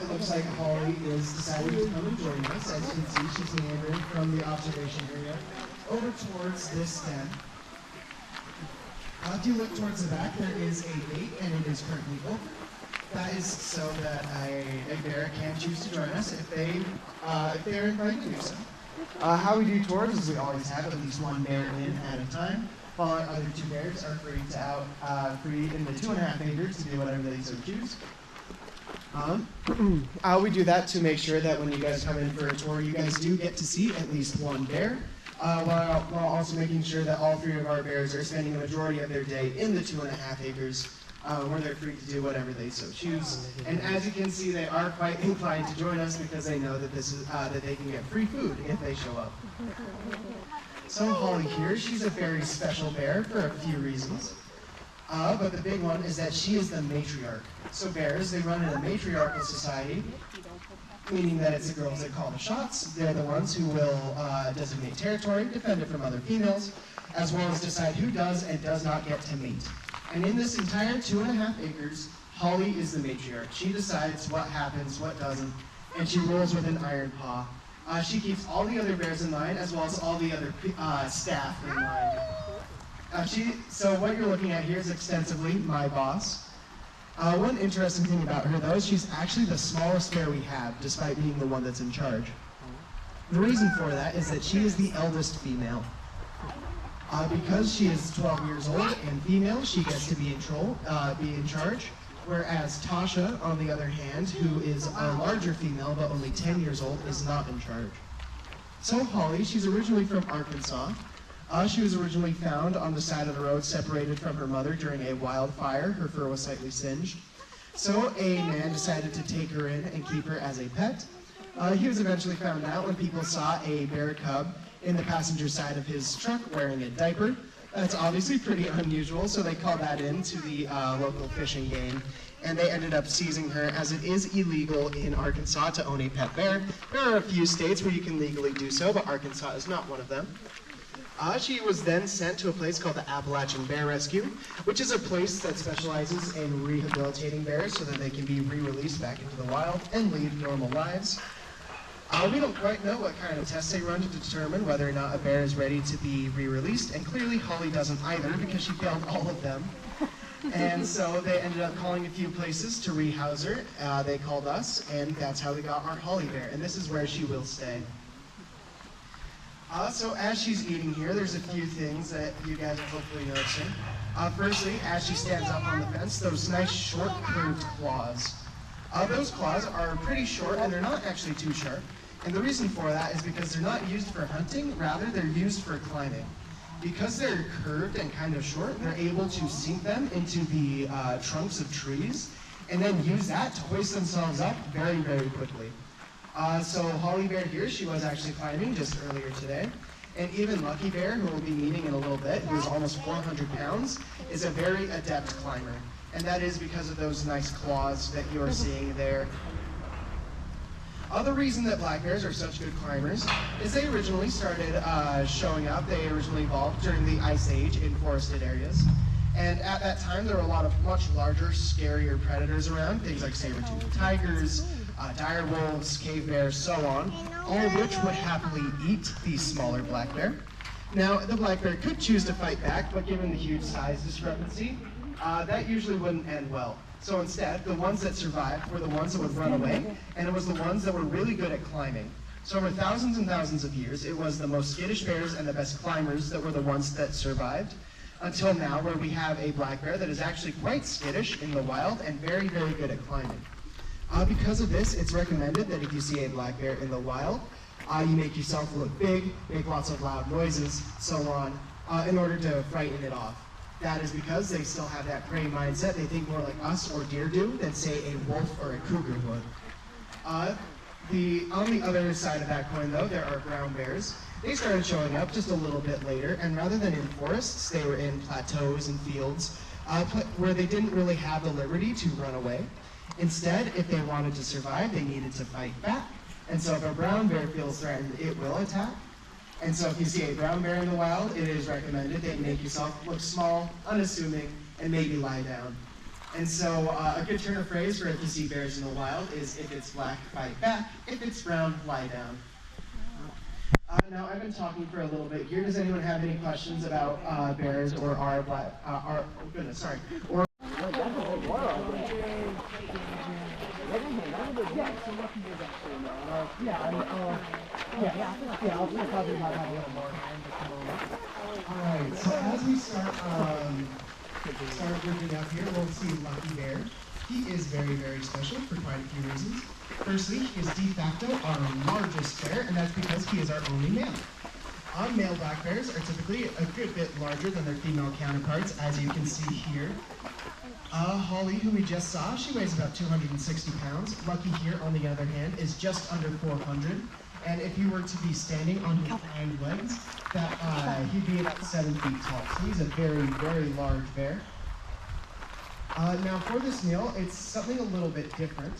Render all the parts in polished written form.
it looks like Holly is deciding to come and join us. As you can see, she's meandering from the observation area over towards this den. If you look towards the back, there is a gate, and it is currently open. That is so that a bear can choose to join us if they're invited to do so. How we do tours is we always have at least one bear in at a time, while our other two bears are free in the 2.5 acres to do whatever they so choose. We do that to make sure that when you guys come in for a tour, you guys do get to see at least one bear, while also making sure that all 3 of our bears are spending the majority of their day in the 2.5 acres, where they're free to do whatever they so choose. And as you can see, they are quite inclined to join us because they know that that they can get free food if they show up. So Holly here, she's a very special bear for a few reasons. But the big one is that she is the matriarch. So bears, they run in a matriarchal society, meaning that it's the girls that call the shots. They're the ones who will designate territory, defend it from other females, as well as decide who does and does not get to mate. And in this entire 2.5 acres, Holly is the matriarch. She decides what happens, what doesn't, and she rules with an iron paw. She keeps all the other bears in line, as well as all the other staff in line. So what you're looking at here is extensively my boss. One interesting thing about her, though, is she's actually the smallest bear we have, despite being the one that's in charge. The reason for that is that she is the eldest female. Because she is 12 years old and female, she gets to be in charge. Whereas Tasha, on the other hand, who is a larger female but only 10 years old, is not in charge. So Holly, she's originally from Arkansas. She was originally found on the side of the road, separated from her mother during a wildfire. Her fur was slightly singed. So a man decided to take her in and keep her as a pet. He was eventually found out when people saw a bear cub in the passenger side of his truck wearing a diaper. That's obviously pretty unusual, so they called that in to the local fishing gang, and they ended up seizing her, as it is illegal in Arkansas to own a pet bear. There are a few states where you can legally do so, but Arkansas is not one of them. She was then sent to a place called the Appalachian Bear Rescue, which is a place that specializes in rehabilitating bears so that they can be re-released back into the wild and lead normal lives. We don't quite know what kind of tests they run to determine whether or not a bear is ready to be re-released, and clearly Holly doesn't either because she failed all of them. And so they ended up calling a few places to rehouse her. They called us, and that's how we got our Holly bear, and this is where she will stay. So as she's eating here, there's a few things that you guys are hopefully noticing. Firstly, as she stands up on the fence, those nice short curved claws. Those claws are pretty short, and they're not actually too sharp. And the reason for that is because they're not used for hunting, rather they're used for climbing. Because they're curved and kind of short, they're able to sink them into the trunks of trees, and then use that to hoist themselves up very, very quickly. So Holly Bear here, she was actually climbing just earlier today. And even Lucky Bear, who we'll be meeting in a little bit, who is almost 400 pounds, is a very adept climber. And that is because of those nice claws that you're seeing there. The reason that black bears are such good climbers is they originally started showing up. They originally evolved during the Ice Age in forested areas. And at that time, there were a lot of much larger, scarier predators around, things like saber-toothed tigers, dire wolves, cave bears, so on, all of which would happily eat the smaller black bear. Now, the black bear could choose to fight back, but given the huge size discrepancy, that usually wouldn't end well. So instead, the ones that survived were the ones that would run away, and it was the ones that were really good at climbing. So over thousands and thousands of years, it was the most skittish bears and the best climbers that were the ones that survived, until now, where we have a black bear that is actually quite skittish in the wild and very, very good at climbing. Because of this, it's recommended that if you see a black bear in the wild, you make yourself look big, make lots of loud noises, so on, in order to frighten it off. That is because they still have that prey mindset. They think more like us or deer do than, say, a wolf or a cougar would. On the other side of that coin, though, there are brown bears. They started showing up just a little bit later, and rather than in forests, they were in plateaus and fields where they didn't really have the liberty to run away. Instead, if they wanted to survive, they needed to fight back. And so if a brown bear feels threatened, it will attack. And so if you see a brown bear in the wild, it is recommended that you make yourself look small, unassuming, and maybe lie down. And so a good turn of phrase for to see bears in the wild is if it's black, fight back. If it's brown, lie down. Now I've been talking for a little bit here. Does anyone have any questions about bears or our oh goodness, sorry. Or Alright, so as we start working up here, we'll see Lucky Bear. He is very, very special for quite a few reasons. Firstly, he is de facto our largest bear, and that's because he is our only male. Male black bears are typically a good bit larger than their female counterparts, as you can see here. Holly, who we just saw, she weighs about 260 pounds. Lucky here, on the other hand, is just under 400. And if he were to be standing on his hind legs, he'd be about 7 feet tall. So he's a very, very large bear. Now for this meal, it's something a little bit different.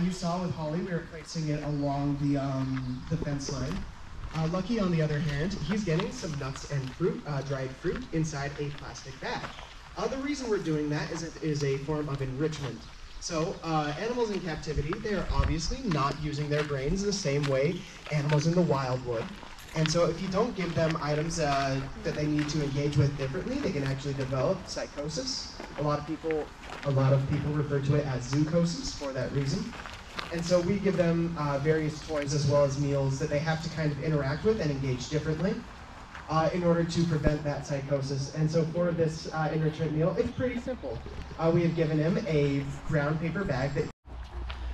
You saw with Holly, we were placing it along the fence line. Lucky, on the other hand, he's getting some nuts and fruit, dried fruit, inside a plastic bag. The reason we're doing that is it is a form of enrichment. So animals in captivity, they are obviously not using their brains the same way animals in the wild would. And so if you don't give them items that they need to engage with differently, they can actually develop psychosis. A lot of people refer to it as zoochosis for that reason. And so we give them various toys as well as meals that they have to kind of interact with and engage differently in order to prevent that psychosis. And so for this enrichment meal, it's pretty simple. We have given him a brown paper bag.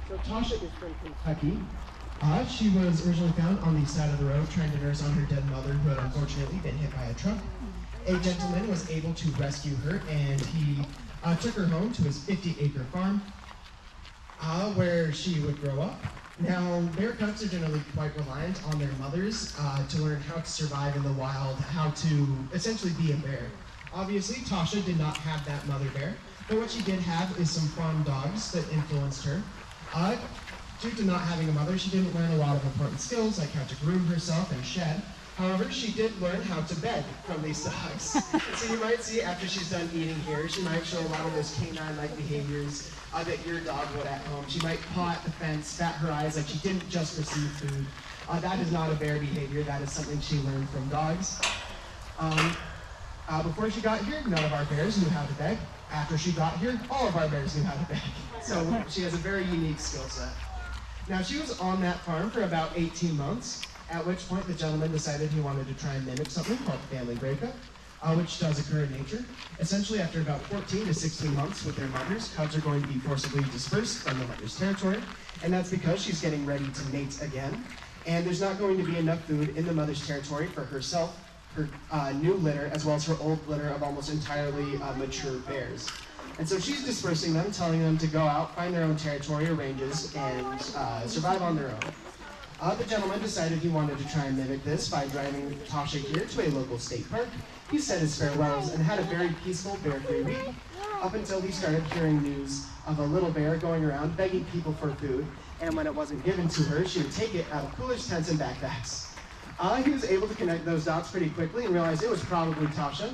So Tasha is from Kentucky. She was originally found on the side of the road trying to nurse on her dead mother who had unfortunately been hit by a truck. A gentleman was able to rescue her, and he took her home to his 50-acre farm where she would grow up. Now, bear cubs are generally quite reliant on their mothers to learn how to survive in the wild, how to essentially be a bear. Obviously, Tasha did not have that mother bear, but what she did have is some farm dogs that influenced her. Due to not having a mother, she didn't learn a lot of important skills, like how to groom herself and shed. However, she did learn how to bed from these dogs. So you might see after she's done eating here, she might show a lot of those canine-like behaviors that your dog would at home. She might paw at the fence, bat her eyes like she didn't just receive food. That is not a bear behavior. That is something she learned from dogs. Before she got here, none of our bears knew how to beg. After she got here, all of our bears knew how to beg. So she has a very unique skill set. Now, she was on that farm for about 18 months, at which point the gentleman decided he wanted to try and mimic something called family breakup, which does occur in nature. Essentially, after about 14 to 16 months with their mothers, cubs are going to be forcibly dispersed from the mother's territory, and that's because she's getting ready to mate again, and there's not going to be enough food in the mother's territory for herself, her new litter, as well as her old litter of almost entirely mature bears. And so she's dispersing them, telling them to go out, find their own territory or ranges, and survive on their own. The gentleman decided he wanted to try and mimic this by driving Tasha here to a local state park. He said his farewells and had a very peaceful bear-free week, up until he started hearing news of a little bear going around begging people for food, and when it wasn't given to her, she would take it out of coolers, tents, and backpacks. He was able to connect those dots pretty quickly and realized it was probably Tasha.